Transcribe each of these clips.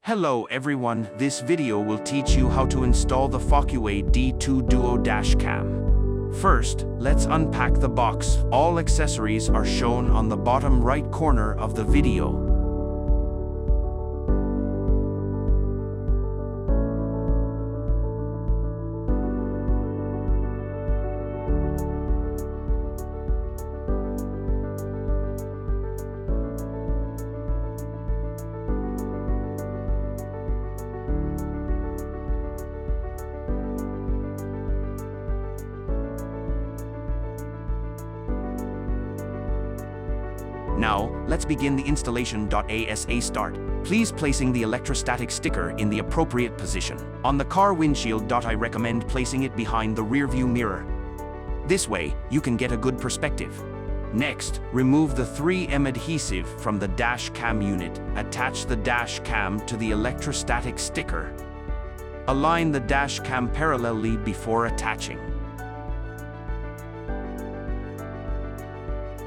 Hello everyone, this video will teach you how to install the Focusway D2 Duo Dash Cam. First, let's unpack the box. All accessories are shown on the bottom right corner of the video. Now, let's begin the installation. ASA start. Please placing the electrostatic sticker in the appropriate position. On the car windshield. I recommend placing it behind the rear view mirror. This way, you can get a good perspective. Next, remove the 3M adhesive from the dash cam unit. Attach the dash cam to the electrostatic sticker. Align the dash cam parallelly before attaching.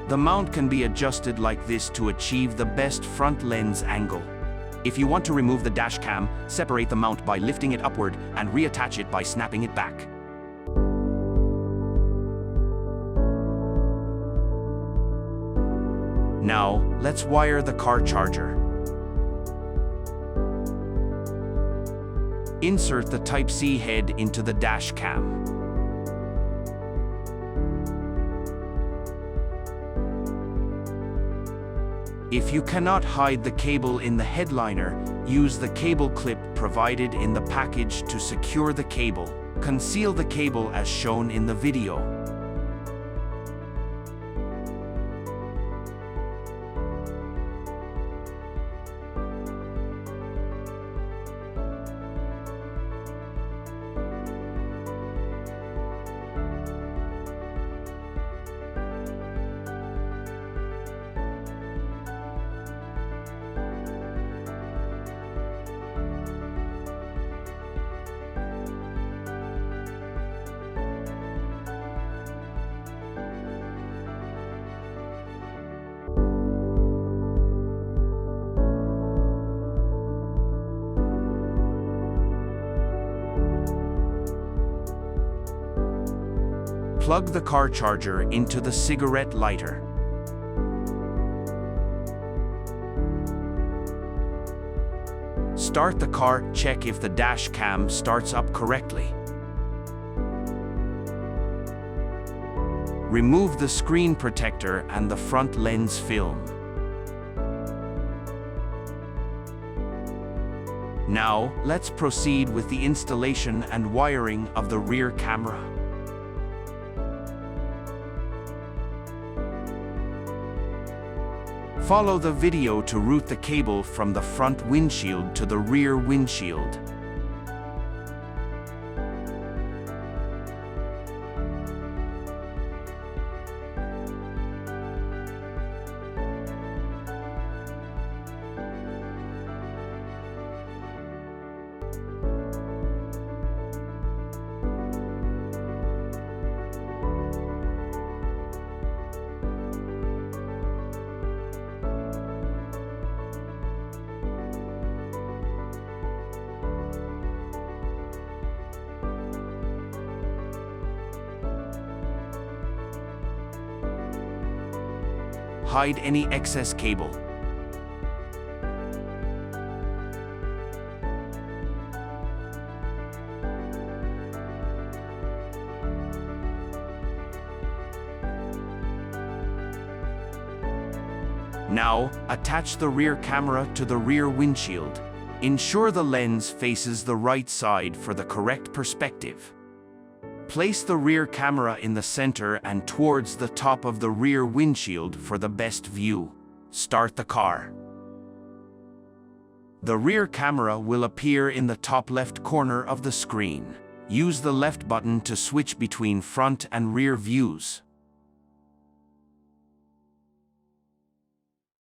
The mount can be adjusted like this to achieve the best front lens angle. If you want to remove the dash cam, separate the mount by lifting it upward and reattach it by snapping it back. Now, let's wire the car charger. Insert the Type-C head into the dash cam. If you cannot hide the cable in the headliner, use the cable clip provided in the package to secure the cable. Conceal the cable as shown in the video. Plug the car charger into the cigarette lighter. Start the car. Check if the dash cam starts up correctly. Remove the screen protector and the front lens film. Now, let's proceed with the installation and wiring of the rear camera. Follow the video to route the cable from the front windshield to the rear windshield. Hide any excess cable. Now, attach the rear camera to the rear windshield. Ensure the lens faces the right side for the correct perspective. Place the rear camera in the center and towards the top of the rear windshield for the best view. Start the car. The rear camera will appear in the top left corner of the screen. Use the left button to switch between front and rear views.